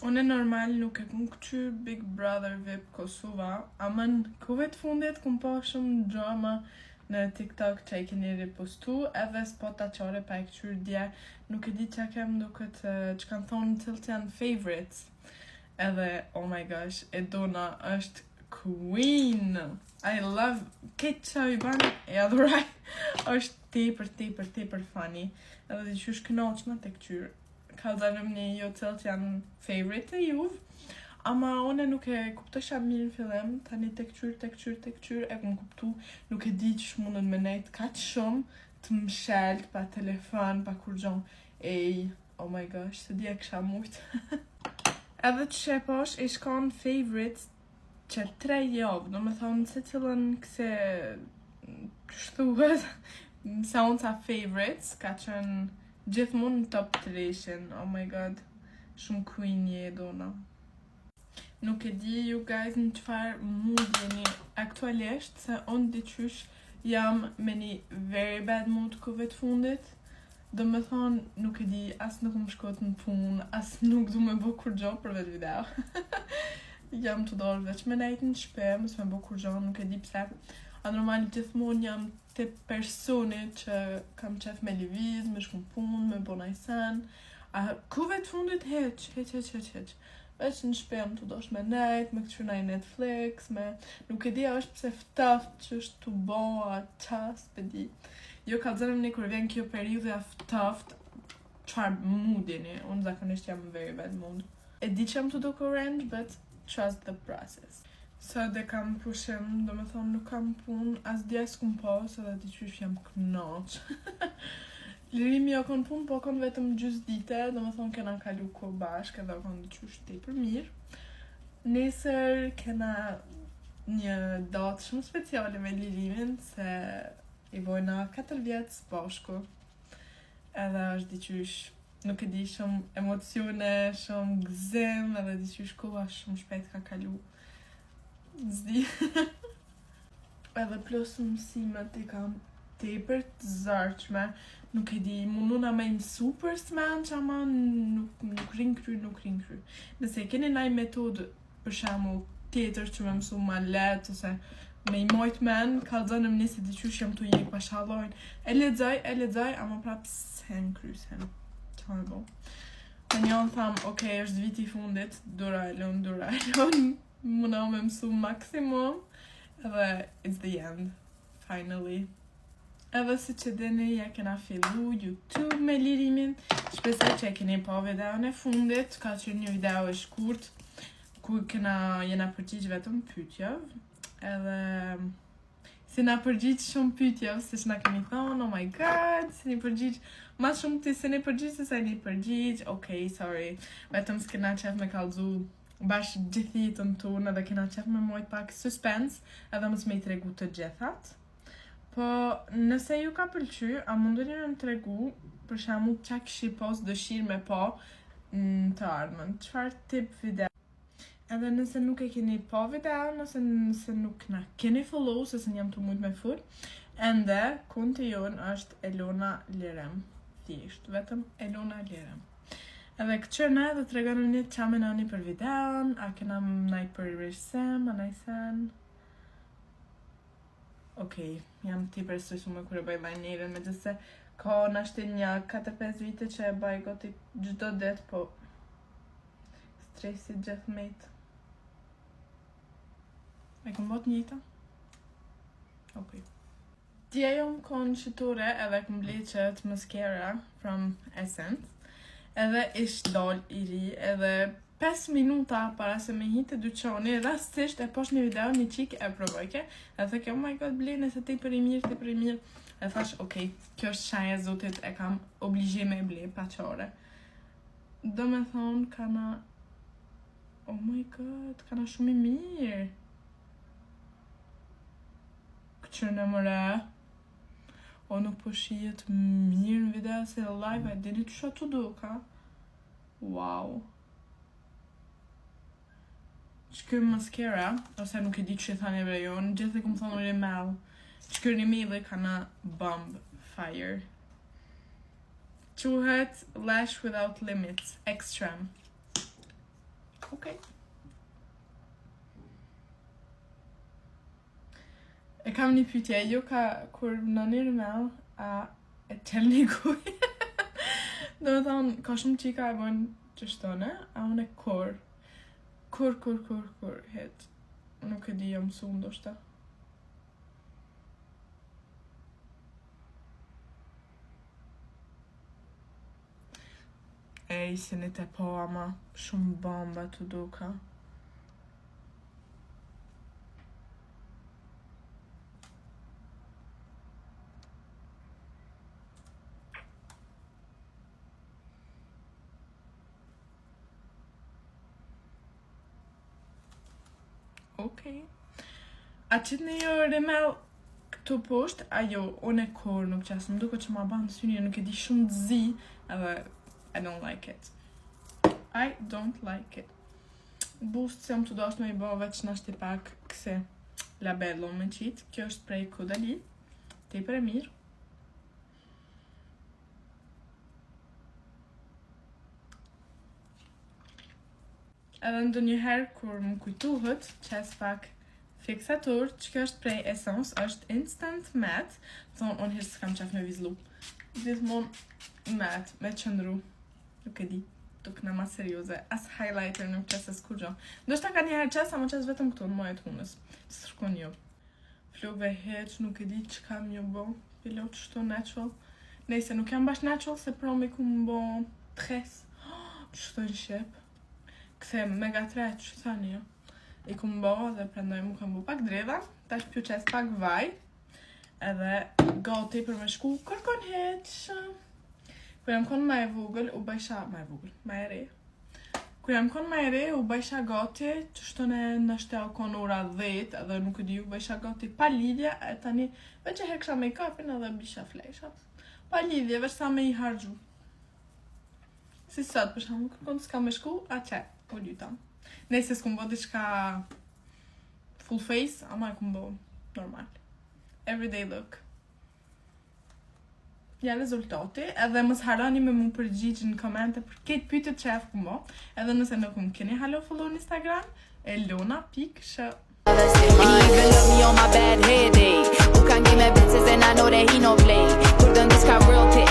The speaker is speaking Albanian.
Unë normal nuk e kum këqyr Big Brother VIP Kosova, amën kohëve të fundit kum pa shumë drama në TikTok që i keni ripostu, edhe spota qore pa e këqyr dje, nuk e di që kem duket që kanë thonë cilët janë favorites. Edhe, oh my gosh, Edona është queen. I love këtë që i banë, e adhuraj. është tepër funny. Edhe di që është kënaqshme të këqyr. Kallëzarëm një jo cilët janë favorite e juv. Ama one nuk e kuptosha mirë në fillim, tani të këqyr, e kum kuptu, nuk e di që shmunën me nejtë kaq shumë të mshelt, pa telefon, pa kur gjon. Ej, oh my gosh, se di e kësha mujt. Edhe që sheposh e shkon favorites që 3 javë, do me thonë se cilën këse kështuhet, sa unë sa favorites, ka qenë gjithmonë në top 3-shin, oh my god, shumë queen je Edona. Nuk e di ju guys në qëfar mood jeni aktualisht, se unë diqysh jam me një very bad mood kohëve të fundit. Do me thonë, nuk e di, as nuk më shkot në punë, as nuk du me bo kur gjo për vetë video. Jam të dorë veç me nejtë në shpe, mës me bo kur gjo, nuk e di pse. A normal gjithmonë jam të personi që kam qef me liviz, me shku në punë, me bo najsen. A kohëve të fundit heq. Veç në shpe jam të dosh me nejt, me këqyr naj Netflix, me... Nuk e di a është pse ftaft që është të bo, a qas, pe di. Jo ka zërëm një kur vjen kjo periudhe a ftaft, qfar mood jeni, unë zakonisht jam very bad mood. E di që jam të duke orange, but trust the process. Sa dhe kam pushim, do me thonë nuk kam pun, as dje s'kum po, sa dhe di qysh jam knaq. Lirimi jo kon pun, po kon vetëm gjys dite, do me thonë kena kalu ko bashk, edhe kon di qysh tepër mirë. Nesër kena një datë shumë speciale me lirimin, se i bojna 4 vjetë bashku. Edhe është di qysh, nuk e di shumë emocione, shumë gëzim, edhe di qysh koha shumë shpejt ka kalu. Zdi. Edhe plus mësimet i kam tepër të zarqme, nuk e di, munduna me një super smenç, ama nuk rinë kry. Nëse keni naj metodë, për shamu tjetër që me mësu ma let, ose me i mojt men, kallëzënëm nisi di qysh jam të jek pa shalojnë. E ledzoj, ama prapë s'hen kry. Qa me bo. Në njën tham, okej, është viti fundit, dura e lon, muna me mësu maksimum, edhe it's the end, finally. Edhe si që dini, ja kena fillu YouTube me lirimin, shpresoj që e keni pa videon e fundit, ka qenë një video e shkurt, ku jena përgjigj vetëm pyetjev, edhe si na përgjigj shumë pyetjev, se që na kemi thonë, oh my god, si një përgjigj, ma shumë ti se një përgjigj, se sa një përgjigj, okej, sorry, vetëm s'kena qef me kallëzu bashkë gjithitën tonë, edhe kena qef me mojt pak suspense, edhe mos me i tregu të gjithat. Po, nëse ju ka pëlqy, a mundoni me më tregu, për shembull çka kishi pas dëshirë me pa në të ardhmen, çfarë tip video. Edhe nëse nuk e keni pa video, nëse nuk na keni follow, se jam të mujt me fut, ende konti jon është Elona Lirem, thjesht, vetëm Elona Lirem. Edhe këqërna dhe të regonë një qa menoni për videon, a kena naj për rishsem, a najsen. Okej, jam ti për stresume kërë bëj bajnire, me gjithse ka nashti një 4-5 vite që e bëj goti gjdo det, po stresi gjithmejt. E këm bot njëta? Okej. Dje jo më konë qëture edhe këm bleqet mascara from Essence. Edhe ish dal i ri, edhe 5 minuta para se me hitë dyqoni, rastisht e posh një video, një qik e provojke, edhe thëke, oh my god, blene, se te për i mirë, e thash, okej, kjo është shaja zotit, e kam obligime e ble, pa qore. Do me thonë, kana, oh my god, kana shumë i mirë. Këqër në mëre, o nuk po shijet mirë në video se live, a dini që shatu do, ka? Wow. Shkër mascara, ose nuk e di që thani e brejon, gjithë e këmë thonë në email. Shkër një mail e kana bomb fire. Quhet Lash Without Limits, Extreme. Okej. E kam një pyetje, ju kur nëni rëmel, a e qelni kuj? Do me thonë, ka shumë qika e bojnë qështone, a unë e kur, het. Nuk e di, jam su ndoshta. Ej, se një të po, ama shumë bomba të duka. Okej. A qëtë një jo rimel këtu poshtë, ajo, unë e kur nuk qasë, më duke që ma banë syni, nuk e di shumë të zi, edhe I don't like it. I don't like it. Boost se më të doshtë me I bo veç nashti pak këse labello me qitë, kjo është prej Kudali, tepër e mirë. Edhe ndo njëherë kur më kujtuhet, qes pak fiksator, që kjo është prej Essence, është Instant Matte, thonë unë hirë s'kam qef me vizlu. Gjithmon matte, me qëndru, nuk e di, tuk në ma serioze, as highlighter nuk qes as kur gjo. Ndoshta ka njëherë qes, a më qes vetëm këtu në mojet hunës, që sërkon jo. Flugve heq, nuk e di që kam jo bo, pilot shto natural. Nejse, nuk jam bash natural, se promi ku më bo tres. Shto në shqep. Këthe mega treq, që thani jo. I ku më bo dhe prendoj mu kam bo pak dreva, tash pju qes pak vaj, edhe gati për me shku kërkon heq. Kur jam kon ma e vogël, u bajsha, ma e re. Kur jam kon ma e re, u bajsha gati, që shtone nështë u kon ora 10, edhe nuk e di, u bajsha gati pa lidhje, e tani veç e heksha make-upin edhe bisha fleshat. Pa lidhje, veç sa me I hargju. Si sot, për shumë, kërkon s'ka me shku, a qe, u lytam. Nejse s'kum bo diçka full face, ama e kum bo normal. Everyday look. Ja rezultati, edhe mos harroni me mu përgjigj në komente për këtë pyetjet që kum bo, edhe nëse nuk më keni halo follow në Instagram, elona.sh. Even love me on my bad hair day. Who can give me bitches and I know that he no play. Kur dën diçka real të